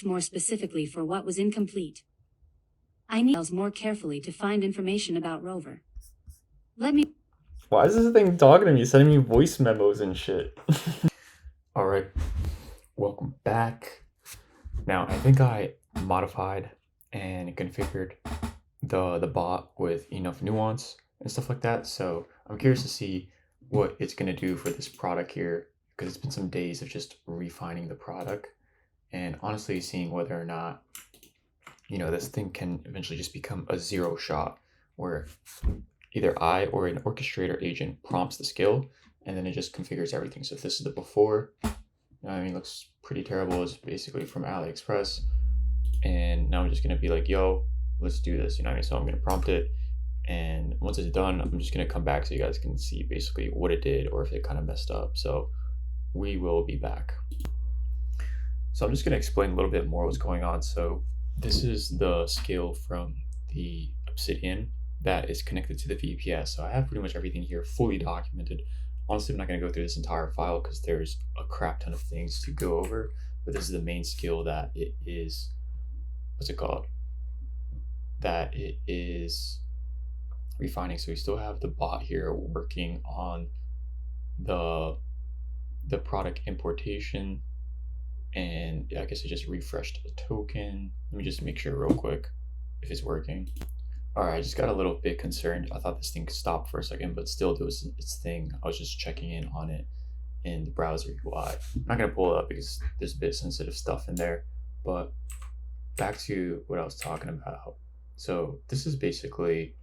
more specifically for what was incomplete. I need more carefully to find information about Rover. Let me. Why is this thing talking to me, sending me voice memos and shit? All right, welcome back. Now, I think I modified and configured the bot with enough nuance and stuff like that. So I'm curious to see what it's gonna do for this product here, because it's been some days of just refining the product and honestly seeing whether or not, this thing can eventually just become a zero shot where either I or an orchestrator agent prompts the skill and then it just configures everything. So if this is the before, looks pretty terrible. It's basically from AliExpress. And now I'm just gonna be like, yo, let's do this. So I'm gonna prompt it. And once it's done, I'm just gonna come back so you guys can see basically what it did or if it kind of messed up. So we will be back. So I'm just gonna explain a little bit more what's going on. So this is the skill from the Obsidian that is connected to the VPS. So I have pretty much everything here fully documented. Honestly, I'm not going to go through this entire file because there's a crap ton of things to go over, but this is the main skill that it is, that it is refining. So we still have the bot here working on the product importation, and I guess I just refreshed the token. Let me just make sure real quick if it's working. All right, I just got a little bit concerned. I thought this thing stopped for a second, but still it was its thing. I was just checking in on it in the browser UI. I'm not gonna pull it up because there's a bit sensitive stuff in there, but back to what I was talking about. So this is basically,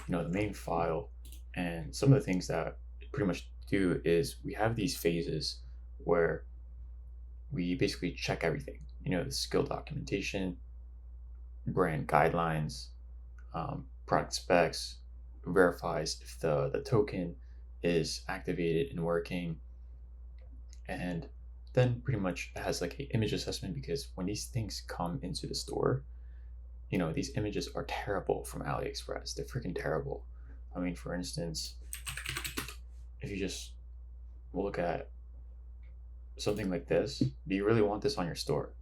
the main file, and some of the things that it pretty much do is we have these phases where we basically check everything, the skill documentation, brand guidelines, product specs, verifies if the token is activated and working, and then pretty much has like an image assessment, because when these things come into the store, these images are terrible from AliExpress. They're freaking terrible. For instance, if you just look at something like this, do you really want this on your store?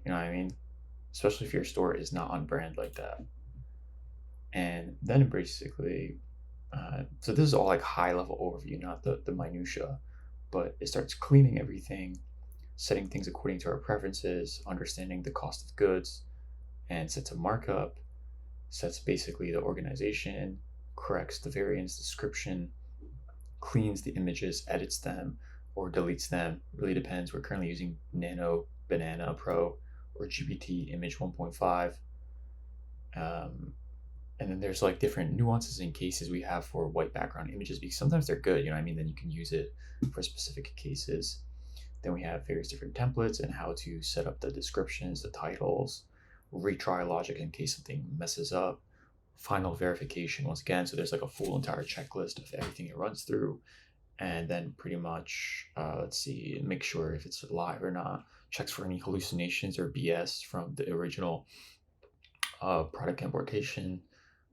Especially if your store is not on brand like that. And then basically, so this is all like high level overview, not the minutia, but it starts cleaning everything, setting things according to our preferences, understanding the cost of goods, and sets a markup, sets basically the organization, corrects the variance description, cleans the images, edits them, or deletes them. Really depends. We're currently using Nano Banana Pro or GPT Image 1.5. And then there's like different nuances and cases we have for white background images, because sometimes they're good, then you can use it for specific cases. Then we have various different templates and how to set up the descriptions, the titles, retry logic in case something messes up, final verification once again. So there's like a full entire checklist of everything it runs through. And then pretty much, make sure if it's live or not, checks for any hallucinations or BS from the original product importation,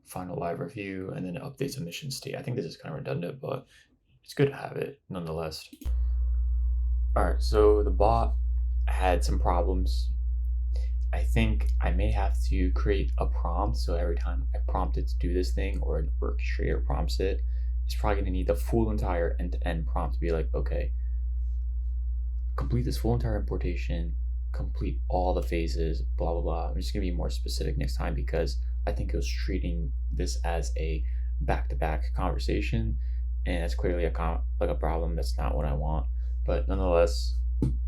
final live review, and then it updates a mission state. I think this is kind of redundant, but it's good to have it nonetheless. All right, so the bot had some problems. I think I may have to create a prompt. So every time I prompt it to do this thing, or an orchestrator prompts it, it's probably going to need the full entire end-to-end prompt to be like, okay, complete this full entire importation, complete all the phases, blah, blah, blah. I'm just going to be more specific next time, because I think it was treating this as a back-to-back conversation, and it's clearly a problem. That's not what I want. But nonetheless,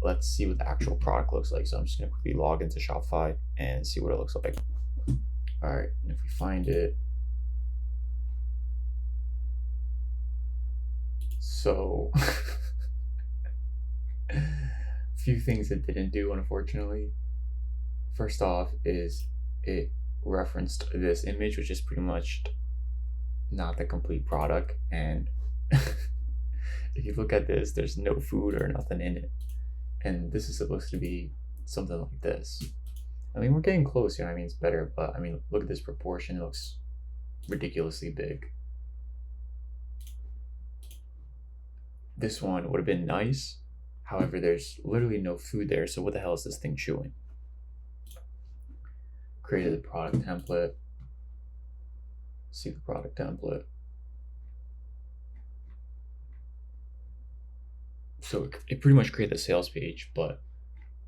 let's see what the actual product looks like. So I'm just going to quickly log into Shopify and see what it looks like. All right, and if we find it, so a few things it didn't do, unfortunately. First off is it referenced this image, which is pretty much not the complete product. And if you look at this, there's no food or nothing in it. And this is supposed to be something like this. We're getting close, it's better, but look at this proportion. It looks ridiculously big. This one would have been nice. However, there's literally no food there. So what the hell is this thing chewing? created the product template. See the product template. So it pretty much created the sales page, but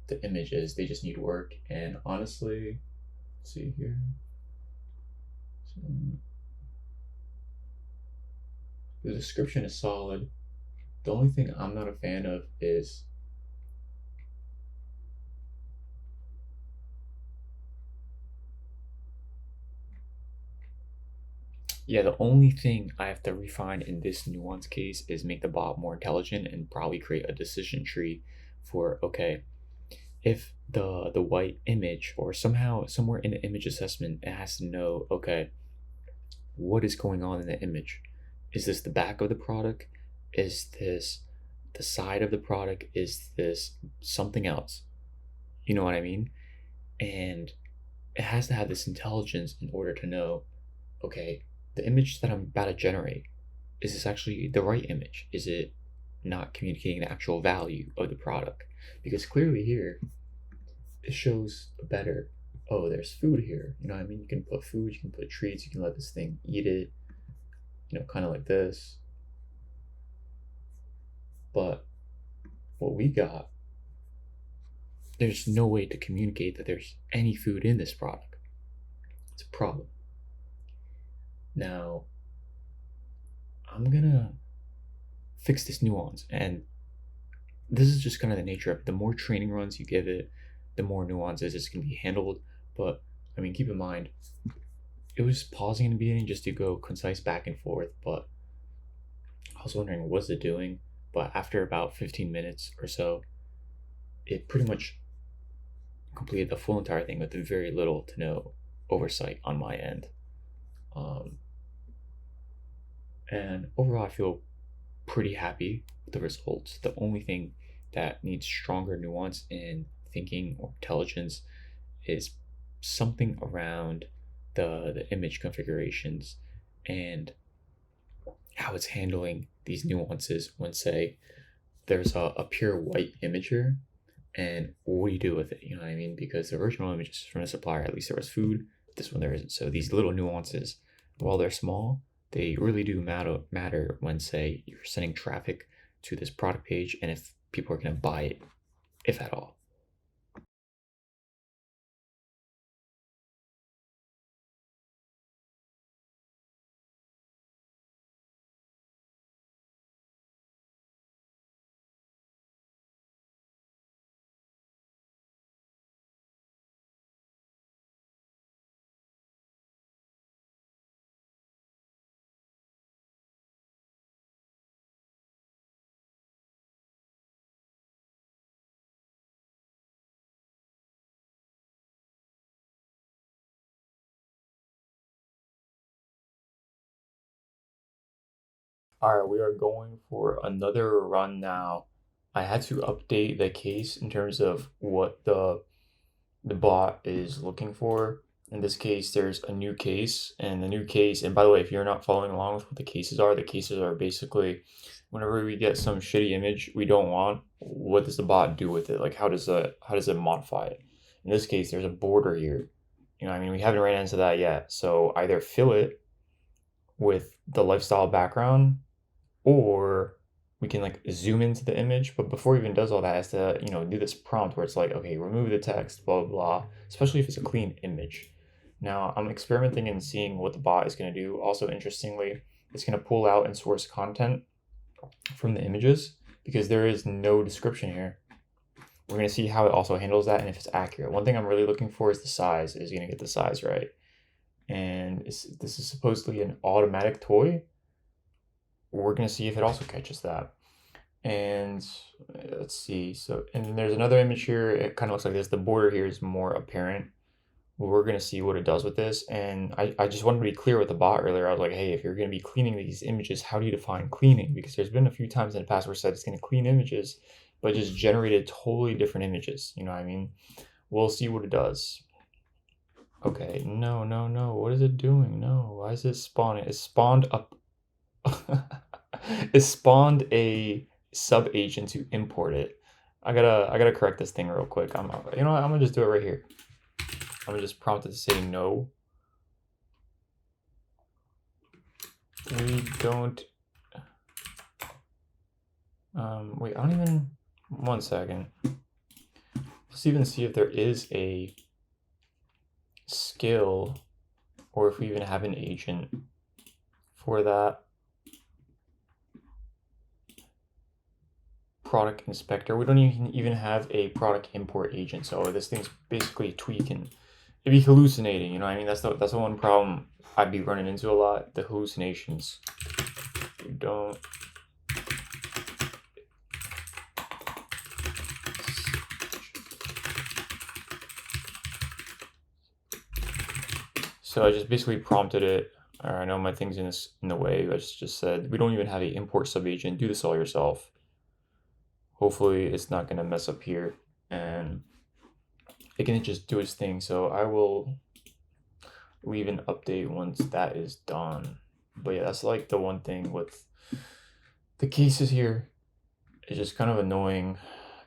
the images, they just need work. And honestly, let's see here. So, the description is solid. The only thing I'm not a fan of is the only thing I have to refine in this nuance case is make the bot more intelligent and probably create a decision tree for, okay, if the white image or somehow somewhere in the image assessment, it has to know, okay, what is going on in the image? Is this the back of the product? Is this the side of the product? Is this something else? You know what I mean? And it has to have this intelligence in order to know, okay, the image that I'm about to generate, is this actually the right image? Is it not communicating the actual value of the product? Because clearly here, it shows better, oh, there's food here. You know what I mean? You can put food, you can put treats, you can let this thing eat it, kind of like this. But what we got, there's no way to communicate that there's any food in this product. It's a problem. Now, I'm gonna fix this nuance, and this is just kind of the nature of it. The more training runs you give it, the more nuances it's gonna be handled. But I mean, keep in mind, it was pausing in the beginning just to go concise back and forth, but I was wondering what's it doing. But after about 15 minutes or so, it pretty much completed the full entire thing with very little to no oversight on my end. And overall, I feel pretty happy with the results. The only thing that needs stronger nuance in thinking or intelligence is something around the image configurations and how it's handling these nuances when, say, there's a pure white image here, and what do you do with it? You know what I mean? Because the original images from the supplier, at least there was food. This one there isn't. So these little nuances, while they're small, they really do matter when, say, you're sending traffic to this product page and if people are going to buy it, if at all. All right, we are going for another run now. I had to update the case in terms of what the bot is looking for. In this case, there's a new case, and the new case, and by the way, if you're not following along with what the cases are basically whenever we get some shitty image we don't want, what does the bot do with it? Like how does it modify it? In this case, there's a border here. You know, I mean, we haven't ran into that yet. So either fill it with the lifestyle background, or we can like zoom into the image. But before it even does all that, it has to, do this prompt where it's like, okay, remove the text, blah, blah, blah, especially if it's a clean image. Now I'm experimenting and seeing what the bot is going to do. Also, interestingly, it's going to pull out and source content from the images because there is no description here. We're going to see how it also handles that and if it's accurate. One thing I'm really looking for is the size. Is going to get the size right. And this is supposedly an automatic toy. We're going to see if it also catches that. And let's see. So, and then there's another image here. It kind of looks like this. The border here is more apparent. We're going to see what it does with this. And I just wanted to be clear with the bot earlier. I was like, hey, if you're going to be cleaning these images, how do you define cleaning? Because there's been a few times in the past where it said it's going to clean images, but just generated totally different images. You know what I mean? We'll see what it does. Okay, no. What is it doing? No, why is it spawning? It spawned up. It spawned a sub agent to import it. I gotta correct this thing real quick. I'm gonna just do it right here. I'm just prompted to say no. We don't. Wait, I don't even. 1 second. Let's even see if there is a skill or if we even have an agent for that. Product inspector. We don't even have a product import agent, so this thing's basically tweaking. It'd be hallucinating, you know what I mean? That's the one problem I'd be running into a lot, the hallucinations. We don't. So I just basically prompted it. I know my thing's in the way. I just said we don't even have a import subagent. Do this all yourself. Hopefully it's not gonna mess up here, and it can just do its thing. So I will leave an update once that is done. But yeah, that's like the one thing with the cases here. It's just kind of annoying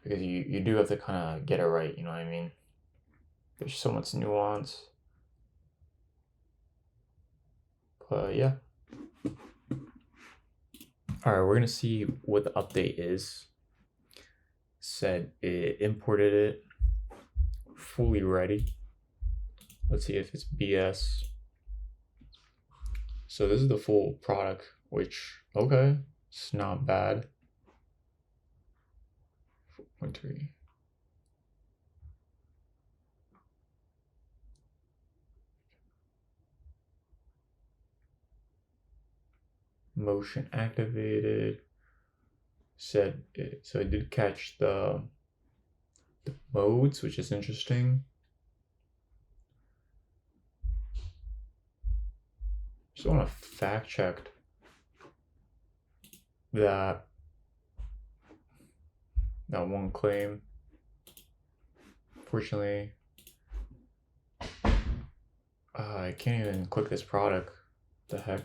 because you do have to kind of get it right, you know what I mean? There's so much nuance. But yeah. Alright, we're gonna see what the update is. Said it imported it fully ready. Let's see if it's BS. So this is the full product, which, okay, it's not bad. 4.3. Motion activated. Said it, so it did catch the modes, which is interesting. Just want to fact check that one claim. Fortunately, I can't even click this product. The heck?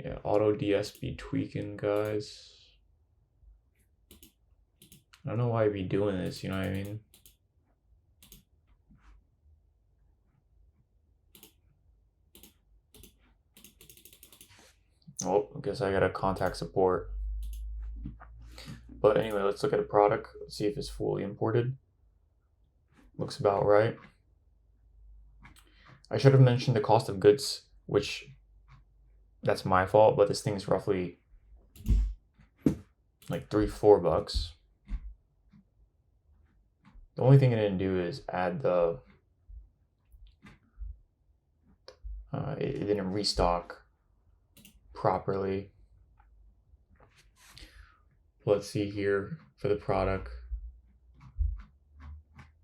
Yeah, auto DSP tweaking, guys. I don't know why I'd be doing this, you know what I mean? Oh, I guess I gotta contact support. But anyway, let's look at a product. Let's see if it's fully imported. Looks about right. I should have mentioned the cost of goods, which that's my fault, but this thing's roughly like $3-4. The only thing I didn't do is add the it didn't restock properly. Let's see here for the product.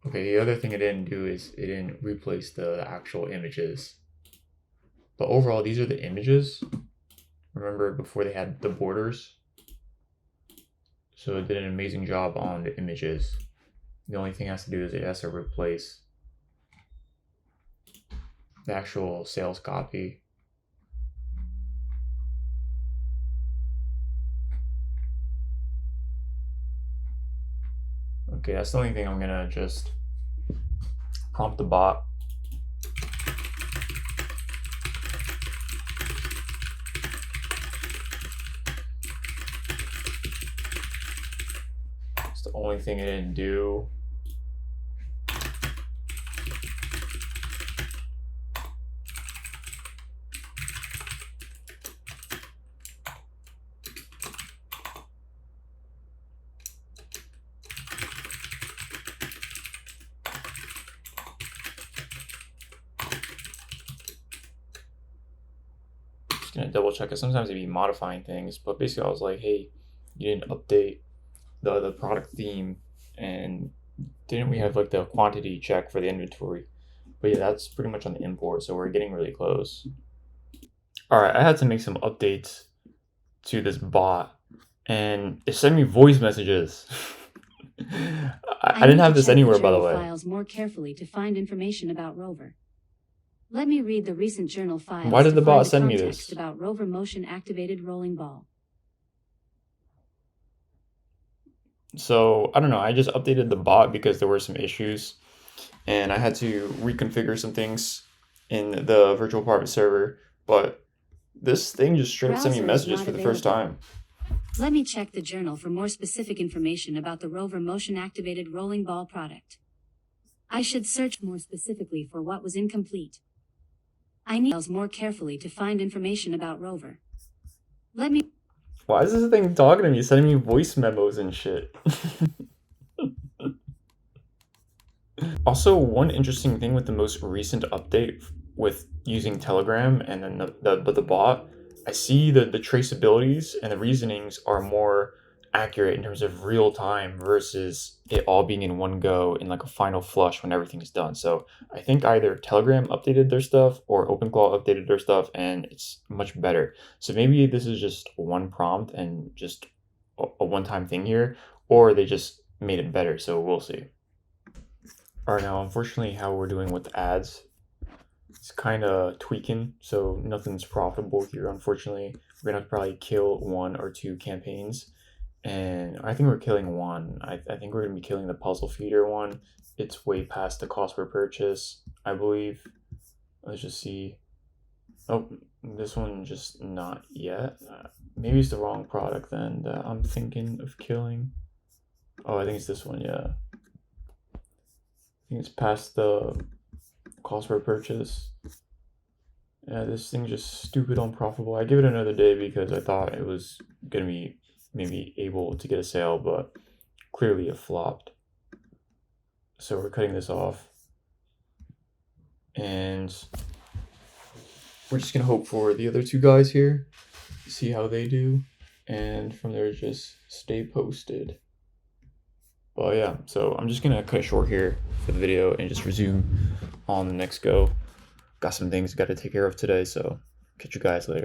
Okay, the other thing it didn't do is it didn't replace the actual images. But overall, these are the images. Remember before they had the borders? So it did an amazing job on the images. The only thing it has to do is it has to replace the actual sales copy. Okay, that's the only thing I'm gonna just prompt the bot. It's the only thing it didn't do. Gonna double check it. Sometimes it'd be modifying things, but basically I was like, hey, you didn't update the product theme, and didn't we have like the quantity check for the inventory? But yeah, that's pretty much on the import, so we're getting really close. All right, I had to make some updates to this bot, and it sent me voice messages. I didn't have this anywhere, by the way. Files more carefully to find information about Rover. Let me read the recent journal files. Why did the bot to send find me the this? context about Rover motion activated rolling ball. So I don't know. I just updated the bot because there were some issues, and I had to reconfigure some things in the virtual private server. But this thing just straight up sent me Browser is messages not for the first available. time. Let me check the journal for more specific information about the rover motion-activated rolling ball product. I should search more specifically for what was incomplete. I need more carefully to find information about rover. Let me. Why is this thing talking to me, sending me voice memos and shit? Also, one interesting thing with the most recent update with using Telegram and then the bot, I see the traceabilities and the reasonings are more accurate in terms of real time versus it all being in one go in like a final flush when everything's done. So I think either Telegram updated their stuff or OpenClaw updated their stuff and it's much better. So maybe this is just one prompt and just a one-time thing here, or they just made it better. So we'll see. All right, now unfortunately how we're doing with ads, it's kind of tweaking, so nothing's profitable here. Unfortunately, we're gonna have to probably kill 1 or 2 campaigns, and I think we're killing one. I think we're gonna be killing the puzzle feeder one. It's way past the cost per purchase, I believe. Let's just see. Oh, this one just not yet. Maybe it's the wrong product then that I'm thinking of killing. Oh, I think it's this one, yeah. I think it's past the cost per purchase. Yeah, this thing's just stupid unprofitable. I give it another day because I thought it was gonna be maybe able to get a sale, but clearly it flopped. So we're cutting this off. And we're just gonna hope for the other 2 guys here, see how they do, and from there just stay posted. But yeah, so I'm just gonna cut it short here for the video and just resume on the next go. Got some things got to take care of today, so catch you guys later.